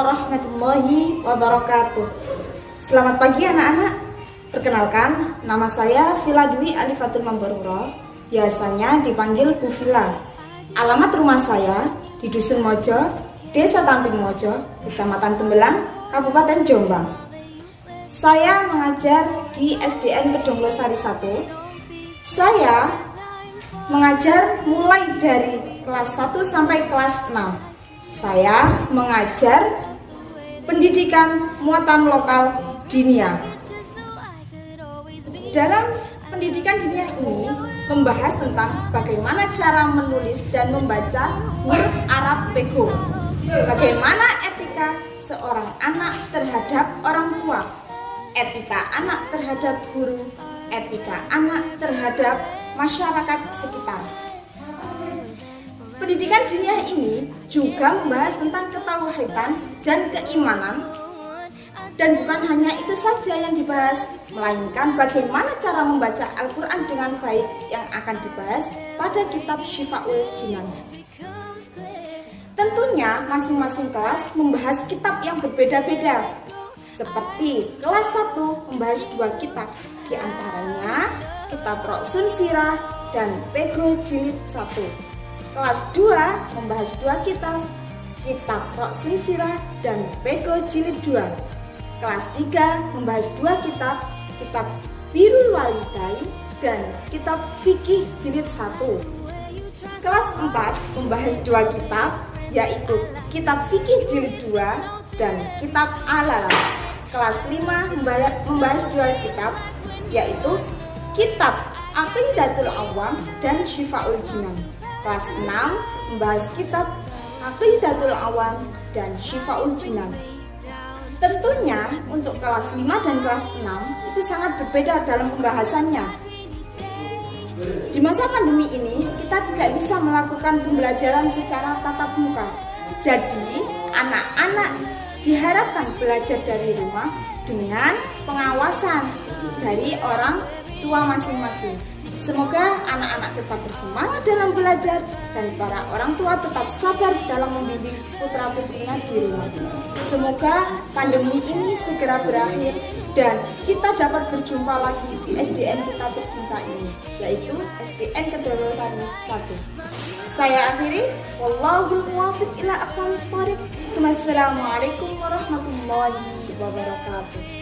warahmatullahi wabarakatuh. Selamat pagi anak-anak. Perkenalkan, nama saya Vila Dwi Alifatul Mambaruro, biasanya dipanggil Bu Vila. Alamat rumah saya di Dusun Mojo, Desa Tamping Mojo, Kecamatan Tembelang, Kabupaten Jombang. Saya mengajar di SDN Kedonglosari 1. Saya mengajar mulai dari kelas 1 sampai kelas 6. Saya mengajar pendidikan muatan lokal dinia. Dalam pendidikan dinia ini membahas tentang bagaimana cara menulis dan membaca huruf Arab Pego, bagaimana etika seorang anak terhadap orang tua, etika anak terhadap guru, etika anak terhadap masyarakat sekitar. Pendidikan dinia ini juga membahas tentang ketauhidan dan keimanan. Dan bukan hanya itu saja yang dibahas, melainkan bagaimana cara membaca Al-Quran dengan baik yang akan dibahas pada kitab Syifaul Jinan. Tentunya masing-masing kelas membahas kitab yang berbeda-beda. Seperti kelas 1 membahas 2 kitab, di antaranya kitab Roksun Sirah dan Pego Jilid 1. Kelas 2 membahas 2 kitab, kitab Roksun Sirah dan Pego Jilid 2. Kelas 3 membahas 2 kitab, kitab Birrul Walidain dan kitab Fikih Jilid 1. Kelas 4 membahas 2 kitab, yaitu kitab Fikih Jilid 2 dan kitab Al-Alam. Kelas 5 membahas 2 kitab, yaitu kitab Aqidatul Awam dan Syifaul Jinan. Kelas 6 membahas kitab Aqidatul Awam dan Syifaul Jinan. Tentunya untuk kelas 5 dan kelas 6 itu sangat berbeda dalam pembahasannya. Di masa pandemi ini kita tidak bisa melakukan pembelajaran secara tatap muka. Jadi anak-anak diharapkan belajar dari rumah dengan pengawasan dari orang tua masing-masing. Semoga anak-anak tetap bersemangat dalam belajar dan para orang tua tetap sabar dalam mendidik putra-putrinya di rumah. Semoga pandemi ini segera berakhir dan kita dapat berjumpa lagi di SDN kita tercinta ini, yaitu SDN Kedonglosari 1. Saya akhiri, wallahul muwaffiq ila aqwamit thoriq. Wassalamualaikum warahmatullahi wabarakatuh.